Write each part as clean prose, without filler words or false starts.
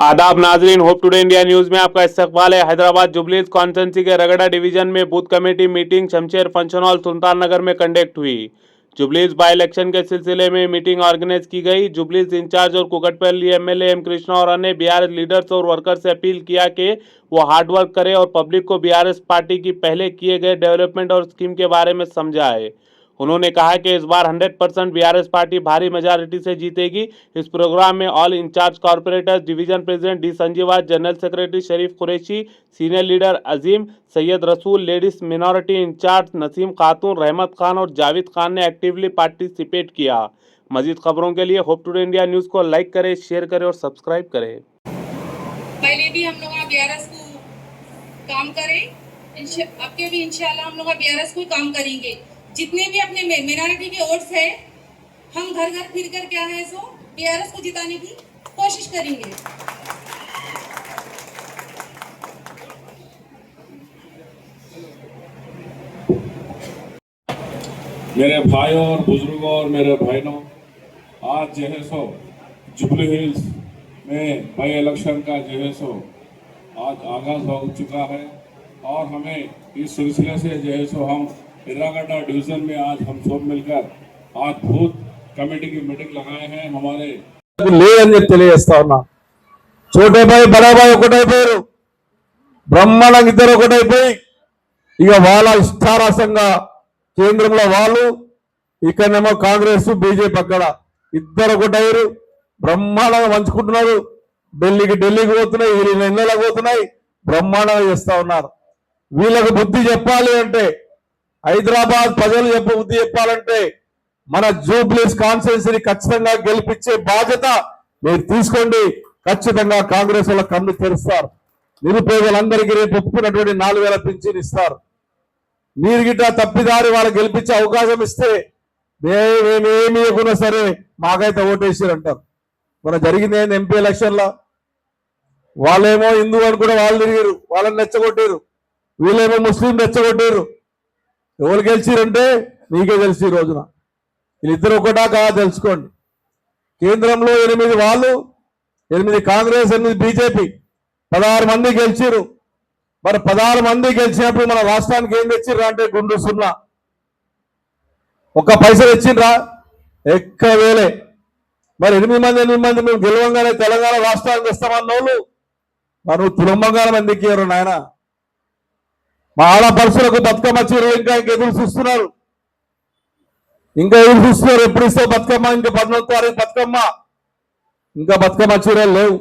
आदाब नाजरीन, hope today India news में आपका इस्तकबाल है। हैदराबाद जुबलीज कॉन्स्टिट्यूंसी के रगड़ा डिवीजन में booth committee meeting Shamsher function hall Sultan Nagar में कंडक्ट हुई। जुबलीज बाई इलेक्शन के सिलसिले में मीटिंग ऑर्गेनाइज की गई। जुबलीज इंचार्ज और कुकटपल्ली एमएलए एम कृष्णा और अन्य बीआरएस लीडर्स और वर्कर्स से अपील किया कि वो हार्डवर्क करें और पब्लिक को बीआरएस पार्टी की पहले किए गए डेवलपमेंट और स्कीम के बारे में समझाए। उन्होंने कहा कि इस बार 100% बीआरएस पार्टी भारी मेजॉरिटी से जीतेगी। इस प्रोग्राम में all incharge corporators, division president D संजीवाज, general secretary Sharif Qureshi, senior leader Azeem, Syed Rasool, ladies minority in charge Naseem खातून, रहमत खान और जावेद खान ने एक्टिवली पार्टिसिपेट किया। मजीद खबरों के लिए होप टुडे इंडिया न्यूज को लाइक करें, शेयर करें और सब्सक्राइब करें। पहले भी हम लोग बीआरएस को काम करें, अब के भी इंशाल्लाह हम लोग बीआरएस को काम करेंगे। जितने भी अपने मिनॉरिटी के वोट्स है, हम घर घर फिर कर क्या है सो बीआरएस को जिताने की कोशिश करेंगे। मेरे भाइयों और बुजुर्गों और मेरे बहनों, आज जो है सो जुबली हिल्स में बाई इलेक्शन का जो है सो आज आगाज हो चुका है और हमें इस सिलसिले से जो है सो हम हिरागड्डा डिवीजन में आज हम सब मिलकर आज बूथ कमेटी की मीटिंग लगाए हैं। हमारे లేదని చెప్పి తెలియజేస్తా ఉన్నా। చోటే భాయ్ బడా భాయ్ ఒకటైపోయారు, బ్రహ్మాండంగా ఇద్దరు ఒకటైపోయి ఇక వాళ్ళ ఇష్టారాసంగా కేంద్రంలో వాళ్ళు, ఇక్కడనేమో కాంగ్రెస్ బీజేపీ అక్కడ ఇద్దరు ఒకటయ్యారు, బ్రహ్మాండంగా పంచుకుంటున్నారు। ఢిల్లీకి పోతున్నాయి, వీళ్ళు ఎన్నెలకు పోతున్నాయి, బ్రహ్మాండంగా చేస్తా ఉన్నారు। వీళ్ళకు బుద్ధి చెప్పాలి అంటే, హైదరాబాద్ ప్రజలు బుద్ధి చెప్పాలంటే మన జూబ్లీస్ కాన్స్టిట్యున్సీని ఖచ్చితంగా గెలిపించే బాధ్యత మీరు తీసుకోండి। ఖచ్చితంగా కాంగ్రెస్ వాళ్ళ కన్ను తెరుస్తారు। నిరుపేదలందరికీ రేపు ఒప్పుకున్నటువంటి 4000 పింఛన్ ఇస్తారు। మీరు గిట్ట తప్పిదారి వాళ్ళకి గెలిపించే అవకాశం ఇస్తే మేమేమి ఇవ్వకున్నా సరే మాకైతే ఓటేసారు అంటారు। మన జరిగింది ఏంది ఎంపీ ఎలక్షన్లో, వాళ్ళేమో హిందూ అని కూడా వాళ్ళు తిరిగారు, వాళ్ళని రెచ్చగొట్టారు, వీళ్ళేమో ముస్లిం రెచ్చగొట్టారు। ఎవరు గెలిచిరంటే మీకే తెలిసి ఈ రోజున వీళ్ళిద్దరు ఒకటా కాదా తెలుసుకోండి। కేంద్రంలో 8 వాళ్ళు, 8 కాంగ్రెస్, 8 బీజేపీ, 16 మంది గెలిచిరు। మరి 16 మంది గెలిచినప్పుడు మన రాష్ట్రానికి ఏం తెచ్చిర్రా అంటే గుండు సున్నా, ఒక్క పైసలు తెచ్చిండ్రా ఎక్కవేలే। మరి 8 మంది మేము గెలవంగానే తెలంగాణ రాష్ట్రానికి తెస్తామన్న వాళ్ళు మరి తులంబంగారం ఎందుకు ఇయ్యరు నాయన? మా ఆడపడుచులకు బతుకమ్మ చీరలు ఇంకా ఎదురు చూస్తున్నారు, ఎప్పుడు ఇస్తావు బతుకమ్మ? ఇంకా 14వ తారీఖు బతుకమ్మ, ఇంకా బతుకమ్మ చీరలు లేవు,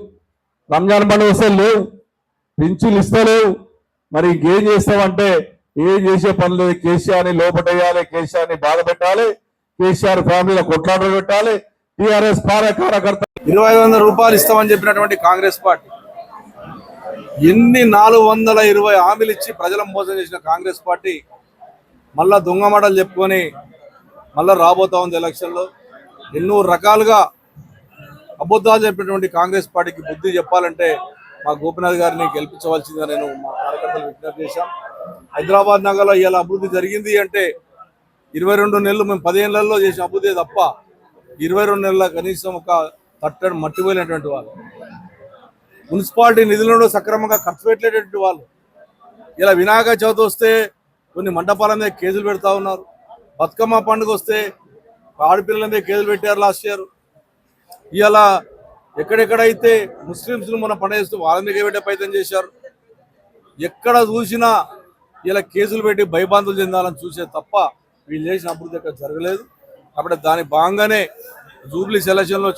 రంజాన్ పండుగ వస్తే లేవు, పింఛన్లు ఇస్తలేవు। మరి ఇంకేం చేస్తామంటే ఏం చేసే పని లేదు। కేసీఆర్ని లోపటేయాలి, కేసీఆర్ని బాధ పెట్టాలి, కేసీఆర్ ఫ్యామిలీలో కొట్లాటలు పెట్టాలి। టీఆర్ఎస్ కార్యకర్త 2500 రూపాయలు ఇస్తామని చెప్పినటువంటి కాంగ్రెస్ పార్టీ ఎన్ని 420 హామీలు ఇచ్చి ప్రజలను మోసం చేసిన కాంగ్రెస్ పార్టీ మళ్ళా దొంగ మాటలు చెప్పుకొని మళ్ళీ రాబోతా ఉంది ఎలక్షన్లో। ఎన్నో రకాలుగా అబద్ధాలు చెప్పినటువంటి కాంగ్రెస్ పార్టీకి బుద్ధి చెప్పాలంటే మా గోపినాథ్ గారిని గెలిపించవలసిందిగా నేను మా కార్యకర్తలు విజ్ఞప్తి చేశాం। హైదరాబాద్ నగరంలో ఇలా అభివృద్ధి జరిగింది అంటే 22 నెలలు మేము 10 ఏళ్లలో చేసిన అభివృద్ధి తప్ప 22 నెలల కనీసం ఒక తట్టడి మట్టిపోయినటువంటి వాళ్ళు, మున్సిపాలిటీ నిధులను సక్రమంగా ఖర్చు పెట్టలేటువంటి వాళ్ళు ఇలా వినాయక చవితి వస్తే కొన్ని మండపాల మీద కేసులు పెడతా ఉన్నారు। బతుకమ్మ పండుగ వస్తే ఆడపిల్లల మీద కేసులు పెట్టారు లాస్ట్ ఇయర్। ఇలా ఎక్కడెక్కడైతే ముస్లింస్ను మన పండుగ చేస్తూ వాళ్ళ మీద పెట్టే ప్రయత్నం చేశారు। ఎక్కడ చూసినా ఇలా కేసులు పెట్టి భయభ్రాంతులు చెందాలని చూసే తప్ప వీళ్ళు చేసిన అభివృద్ధి ఎక్కడ జరగలేదు। కాబట్టి దాని భాగంగానే జూబ్లీ సెలక్షన్లో